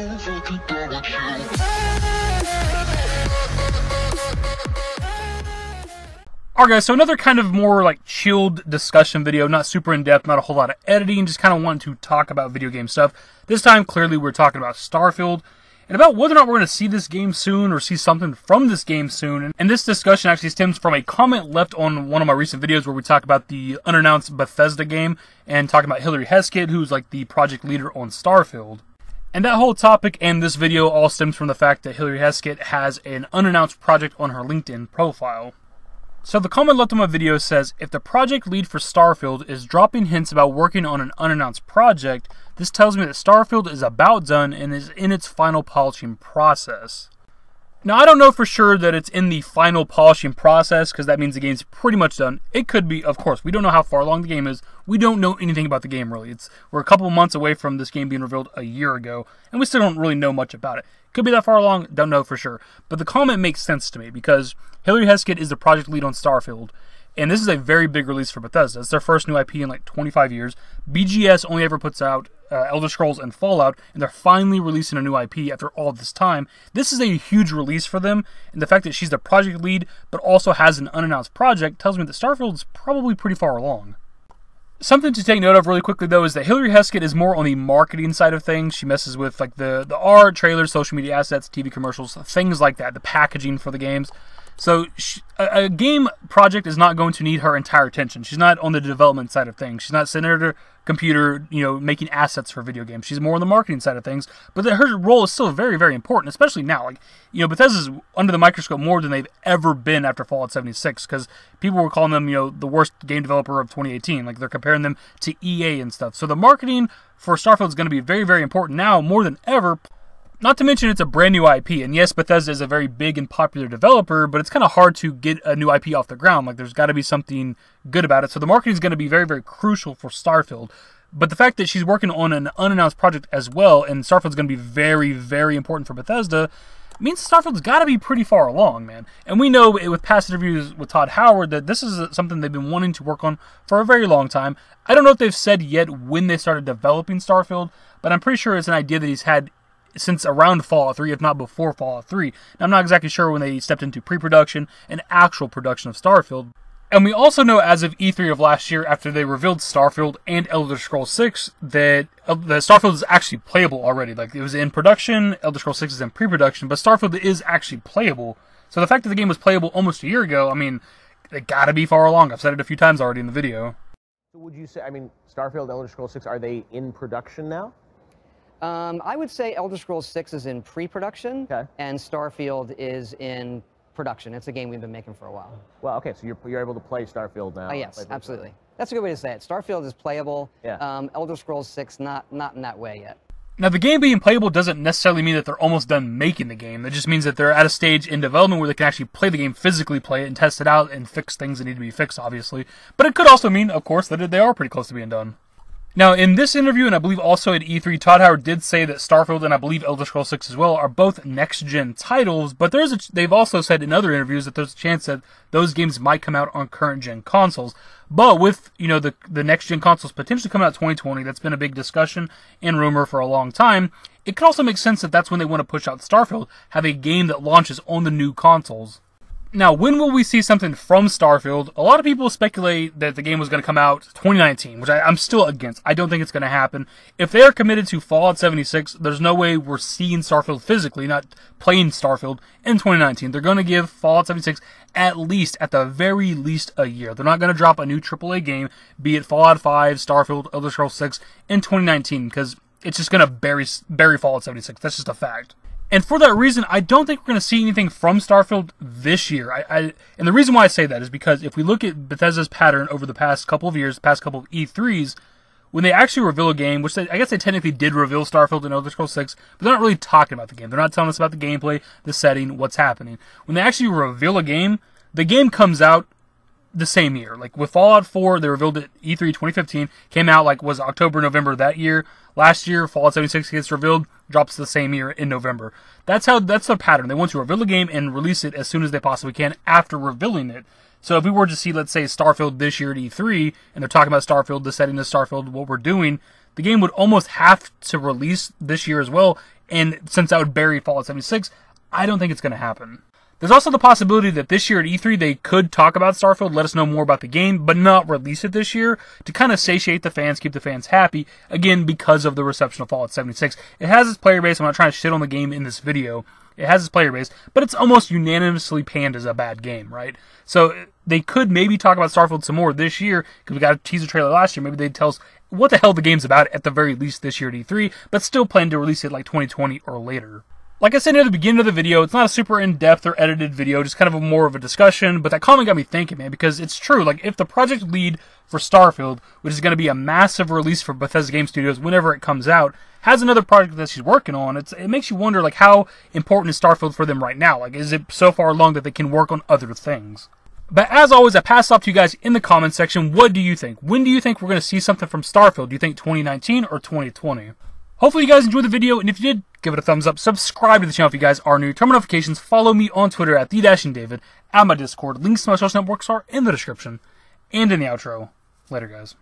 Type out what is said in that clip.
Alright guys, so another kind of more like chilled discussion video, not super in-depth, not a whole lot of editing, just kind of wanting to talk about video game stuff. This time, clearly, we're talking about Starfield, and about whether or not we're going to see this game soon, or see something from this game soon. And this discussion actually stems from a comment left on one of my recent videos where we talk about the unannounced Bethesda game, and talking about Hillary Heskett, who's like the project leader on Starfield. And that whole topic and this video all stems from the fact that Hillary Heskett has an unannounced project on her LinkedIn profile. So the comment left on my video says, if the project lead for Starfield is dropping hints about working on an unannounced project, this tells me that Starfield is about done and is in its final polishing process. Now, I don't know for sure that it's in the final polishing process, because that means the game's pretty much done. It could be, of course. We don't know how far along the game is. We don't know anything about the game, really. We're a couple months away from this game being revealed a year ago, and we still don't really know much about it. Could be that far along, don't know for sure. But the comment makes sense to me, because Hillary Heskett is the project lead on Starfield, and this is a very big release for Bethesda. It's their first new IP in like 25 years. BGS only ever puts out Elder Scrolls and Fallout, and they're finally releasing a new IP after all this time. This is a huge release for them, and the fact that she's the project lead, but also has an unannounced project, tells me that Starfield is probably pretty far along. Something to take note of really quickly, though, is that Hillary Heskett is more on the marketing side of things. She messes with like the art, trailers, social media assets, TV commercials, things like that, the packaging for the games. So a game project is not going to need her entire attention. She's not on the development side of things. She's not sitting at her computer, making assets for video games. She's more on the marketing side of things. But her role is still very, very important, especially now. Like, Bethesda's under the microscope more than they've ever been after Fallout 76, because people were calling them, the worst game developer of 2018. Like, they're comparing them to EA and stuff. So the marketing for Starfield is going to be very, very important now, more than ever. Not to mention it's a brand new IP, and yes, Bethesda is a very big and popular developer, but it's kind of hard to get a new IP off the ground. Like, there's got to be something good about it, so the marketing is going to be very, very crucial for Starfield. But the fact that she's working on an unannounced project as well, and Starfield's going to be very, very important for Bethesda, means Starfield's got to be pretty far along, man. And we know with past interviews with Todd Howard that this is something they've been wanting to work on for a very long time. I don't know if they've said yet when they started developing Starfield, but I'm pretty sure it's an idea that he's had since around Fallout 3, if not before Fallout 3. Now, I'm not exactly sure when they stepped into pre-production and actual production of Starfield. And we also know as of E3 of last year, after they revealed Starfield and Elder Scrolls 6, that the Starfield is actually playable already. Like, it was in production, Elder Scrolls 6 is in pre-production, but Starfield is actually playable. So the fact that the game was playable almost a year ago, I mean, they gotta be far along. I've said it a few times already in the video. So would you say, Starfield, Elder Scrolls 6, are they in production now? I would say Elder Scrolls 6 is in pre-production, okay, and Starfield is in production. It's a game we've been making for a while. Well, okay, so you're able to play Starfield now. Oh, yes, absolutely. That's a good way to say it. Starfield is playable. Yeah. Elder Scrolls 6, not in that way yet. Now, the game being playable doesn't necessarily mean that they're almost done making the game. That just means that they're at a stage in development where they can actually play the game, physically play it, and test it out, and fix things that need to be fixed, obviously. But it could also mean, of course, that they are pretty close to being done. Now, in this interview, and I believe also at E3, Todd Howard did say that Starfield and I believe Elder Scrolls 6 as well are both next-gen titles, but they've also said in other interviews that there's a chance that those games might come out on current-gen consoles. But with, the next-gen consoles potentially coming out 2020, that's been a big discussion and rumor for a long time, it could also make sense that that's when they want to push out Starfield, have a game that launches on the new consoles. Now, when will we see something from Starfield? A lot of people speculate that the game was going to come out 2019, which I'm still against. I don't think it's going to happen. If they are committed to Fallout 76, there's no way we're seeing Starfield physically, not playing Starfield, in 2019. They're going to give Fallout 76 at the very least, a year. They're not going to drop a new AAA game, be it Fallout 5, Starfield, Elder Scrolls 6, in 2019, because it's just going to bury Fallout 76. That's just a fact. And for that reason, I don't think we're going to see anything from Starfield this year. And the reason why I say that is because if we look at Bethesda's pattern over the past couple of years, past couple of E3s, when they actually reveal a game, which I guess they technically did reveal Starfield and Elder Scrolls 6, but they're not really talking about the game. They're not telling us about the gameplay, the setting, what's happening. When they actually reveal a game, the game comes out the same year. Like with Fallout 4, they revealed it E3 2015, came out was October, November that year. Last year, Fallout 76 gets revealed, drops the same year in November. That's their pattern. They want to reveal a game and release it as soon as they possibly can after revealing it. So if we were to see, let's say, Starfield this year at E3, and they're talking about Starfield, the setting of Starfield, what we're doing, the game would almost have to release this year as well, and since that would bury Fallout 76, I don't think it's going to happen. There's also the possibility that this year at E3 they could talk about Starfield, let us know more about the game, but not release it this year to kind of satiate the fans, keep the fans happy, again, because of the reception of Fallout 76. It has its player base. I'm not trying to shit on the game in this video. It has its player base, but it's almost unanimously panned as a bad game, right? So they could maybe talk about Starfield some more this year, because we got a teaser trailer last year. Maybe they'd tell us what the hell the game's about at the very least this year at E3, but still plan to release it like 2020 or later. Like I said near the beginning of the video, it's not a super in-depth or edited video, just kind of more of a discussion, but that comment got me thinking, man, because it's true. Like, if the project lead for Starfield, which is going to be a massive release for Bethesda Game Studios whenever it comes out, has another project that she's working on, it makes you wonder, like, how important is Starfield for them right now? Like, is it so far along that they can work on other things? But as always, I pass it off to you guys in the comment section. What do you think? When do you think we're going to see something from Starfield? Do you think 2019 or 2020? Hopefully you guys enjoyed the video, and if you did, give it a thumbs up, subscribe to the channel if you guys are new, turn on notifications, follow me on Twitter at @TheDashingDavid, at my Discord, links to my social networks are in the description, and in the outro. Later, guys.